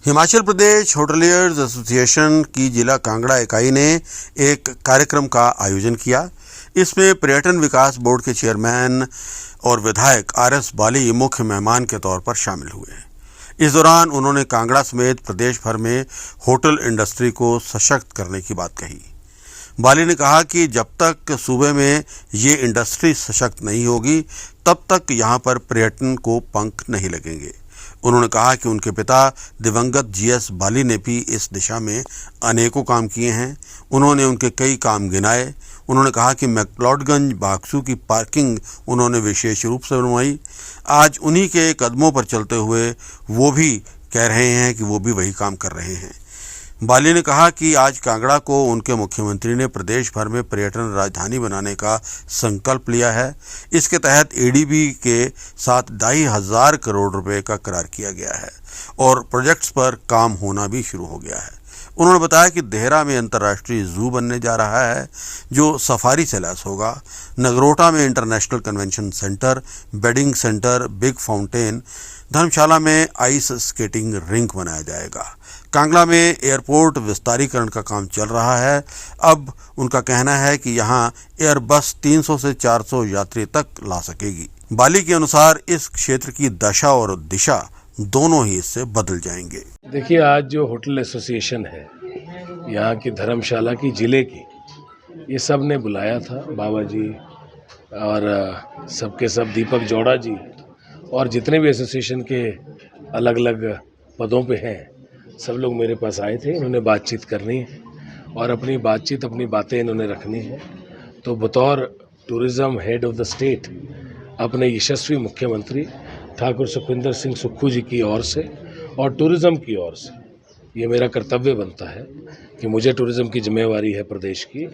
Himachal Pradesh hoteliers association की जिला कांगड़ा इकाई ने एक कार्यक्रम का आयोजन किया। इसमें पर्यटन विकास बोर्ड के चेयरमैन और विधायक आरएस बाली मुख्य मेहमान के तौर पर शामिल हुए। इस दौरान उन्होंने कांगड़ा समेत प्रदेश भर में होटल इंडस्ट्री को सशक्त करने की बात कही। बाली ने कहा कि जब तक सूबे में ये इंडस्ट्री सशक्त नहीं होगी, तब तक यहाँ पर पर्यटन को पंख नहीं लगेंगे। उन्होंने कहा कि उनके पिता दिवंगत जीएस बाली ने भी इस दिशा में अनेकों काम किए हैं। उन्होंने उनके कई काम गिनाए। उन्होंने कहा कि मैक्लोडगंज बाक्सू की पार्किंग उन्होंने विशेष रूप से बनवाई। आज उन्हीं के कदमों पर चलते हुए वो भी कह रहे हैं कि वो भी वही काम कर रहे हैं। बाली ने कहा कि आज कांगड़ा को उनके मुख्यमंत्री ने प्रदेश भर में पर्यटन राजधानी बनाने का संकल्प लिया है। इसके तहत एडीबी के साथ 2,500 करोड़ रुपए का करार किया गया है और प्रोजेक्ट्स पर काम होना भी शुरू हो गया है। उन्होंने बताया कि देहरा में अंतर्राष्ट्रीय जू बनने जा रहा है जो सफारी से लैस होगा। नगरोटा में international convention centre, wedding centre, big fountain, Dharamshala में आइस स्केटिंग रिंक बनाया जाएगा। कांगड़ा में एयरपोर्ट विस्तारीकरण का काम चल रहा है। अब उनका कहना है कि यहाँ एयरबस 300 से 400 यात्री तक ला सकेगी। बाली के अनुसार इस क्षेत्र की दशा और दिशा दोनों ही इससे बदल जाएंगे। देखिए, आज जो होटल एसोसिएशन है यहाँ की, धर्मशाला की, जिले की, ये सब ने बुलाया था। बाबा जी और सबके सब दीपक जौड़ा जी और जितने भी एसोसिएशन के अलग अलग पदों पे हैं, सब लोग मेरे पास आए थे। इन्होंने बातचीत करनी है और अपनी बातचीत, अपनी बातें इन्होंने रखनी है। तो बतौर tourism head of the state अपने यशस्वी मुख्यमंत्री ठाकुर सुखविंदर सिंह सुक्खू जी की ओर से और टूरिज़्म की ओर से ये मेरा कर्तव्य बनता है कि मुझे टूरिज़्म की जिम्मेवारी है प्रदेश की,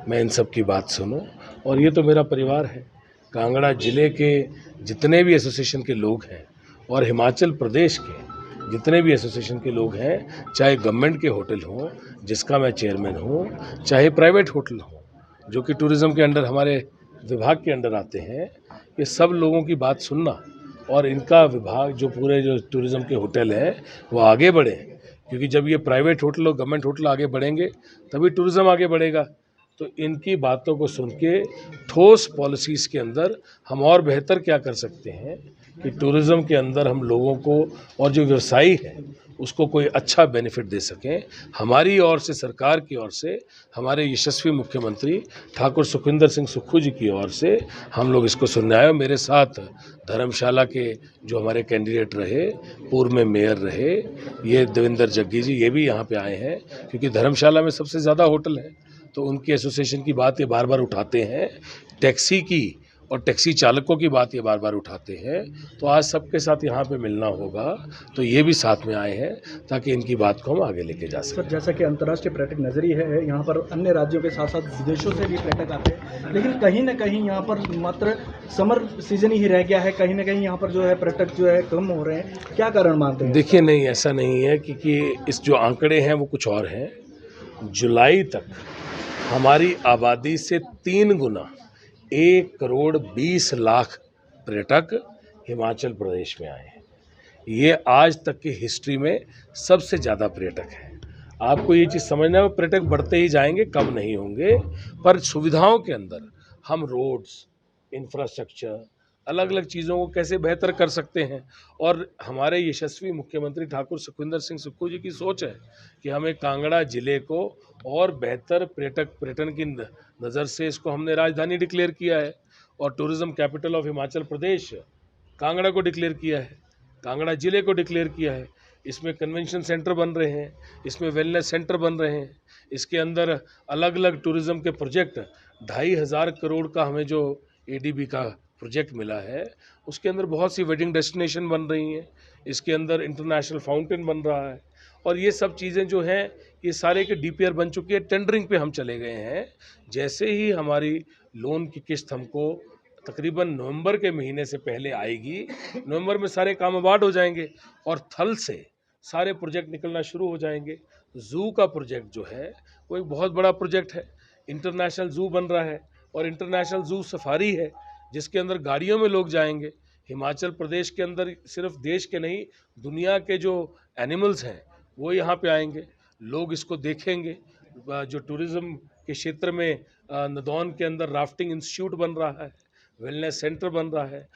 मैं इन सब की बात सुनूं। और ये तो मेरा परिवार है। कांगड़ा जिले के जितने भी एसोसिएशन के लोग हैं और हिमाचल प्रदेश के जितने भी एसोसिएशन के लोग हैं, चाहे गवर्नमेंट के होटल हों जिसका मैं चेयरमैन हूँ, चाहे प्राइवेट होटल हों जो कि टूरिज़्म के अंडर, हमारे विभाग के अंडर आते हैं, ये सब लोगों की बात सुनना और इनका विभाग जो पूरे जो टूरिज़्म के होटल हैं वो आगे बढ़े। क्योंकि जब ये प्राइवेट होटल और गवर्नमेंट होटल आगे बढ़ेंगे तभी टूरिज़्म आगे बढ़ेगा। तो इनकी बातों को सुन के ठोस पॉलिसीज़ के अंदर हम और बेहतर क्या कर सकते हैं कि टूरिज़्म के अंदर हम लोगों को और जो व्यवसायी है उसको कोई अच्छा बेनिफिट दे सकें। हमारी ओर से, सरकार की ओर से, हमारे यशस्वी मुख्यमंत्री ठाकुर सुखविंदर सिंह सुक्खू जी की ओर से हम लोग इसको सुनने आए। मेरे साथ धर्मशाला के जो हमारे कैंडिडेट रहे, पूर्व में मेयर रहे, ये देवेंद्र जग्गी जी, ये भी यहाँ पे आए हैं क्योंकि धर्मशाला में सबसे ज़्यादा होटल है। तो उनकी एसोसिएशन की बात ये बार बार उठाते हैं, टैक्सी की और टैक्सी चालकों की बात ये बार बार उठाते हैं। तो आज सबके साथ यहाँ पे मिलना होगा, तो ये भी साथ में आए हैं ताकि इनकी बात को हम आगे लेके जा सकें। सर, जैसा कि अंतर्राष्ट्रीय पर्यटक नजरी है, यहाँ पर अन्य राज्यों के साथ साथ विदेशों से भी पर्यटक आते हैं, लेकिन कहीं ना कहीं यहाँ पर मात्र समर सीजन ही रह गया है। कहीं ना कहीं यहाँ पर जो है पर्यटक जो है कम हो रहे हैं। क्या कारण मानते हैं? देखिए, नहीं, ऐसा नहीं है क्योंकि इस जो आंकड़े हैं वो कुछ और हैं। जुलाई तक हमारी आबादी से 3 गुना 1,20,00,000 पर्यटक हिमाचल प्रदेश में आए हैं। ये आज तक की हिस्ट्री में सबसे ज़्यादा पर्यटक हैं। आपको ये चीज़ समझना है, पर्यटक बढ़ते ही जाएंगे, कम नहीं होंगे। पर सुविधाओं के अंदर हम रोड्स, इंफ्रास्ट्रक्चर, अलग अलग चीज़ों को कैसे बेहतर कर सकते हैं। और हमारे यशस्वी मुख्यमंत्री ठाकुर सुखविंदर सिंह सुक्खू जी की सोच है कि हमें कांगड़ा जिले को और बेहतर पर्यटन की नज़र से इसको हमने राजधानी डिक्लेयर किया है और tourism capital of Himachal Pradesh Kangra को डिक्लेयर किया है, कांगड़ा जिले को डिक्लेयर किया है। इसमें कन्वेंशन सेंटर बन रहे हैं, इसमें वेलनेस सेंटर बन रहे हैं, इसके अंदर अलग अलग टूरिज़्म के प्रोजेक्ट, 2,500 करोड़ का हमें जो एडीबी का प्रोजेक्ट मिला है, उसके अंदर बहुत सी वेडिंग डेस्टिनेशन बन रही हैं। इसके अंदर इंटरनेशनल फाउंटेन बन रहा है और ये सब चीज़ें जो हैं ये सारे के डीपीआर बन चुकी है। टेंडरिंग पे हम चले गए हैं। जैसे ही हमारी लोन की किस्त हमको तकरीबन नवंबर के महीने से पहले आएगी, नवंबर में सारे काम अबार्ड हो जाएंगे और थल से सारे प्रोजेक्ट निकलना शुरू हो जाएंगे। ज़ू का प्रोजेक्ट जो है वो एक बहुत बड़ा प्रोजेक्ट है। इंटरनेशनल ज़ू बन रहा है और इंटरनेशनल ज़ू सफारी है जिसके अंदर गाड़ियों में लोग जाएंगे। हिमाचल प्रदेश के अंदर सिर्फ देश के नहीं, दुनिया के जो एनिमल्स हैं वो यहाँ पे आएंगे, लोग इसको देखेंगे। जो टूरिज़्म के क्षेत्र में नदौन के अंदर राफ्टिंग इंस्टीट्यूट बन रहा है, वेलनेस सेंटर बन रहा है,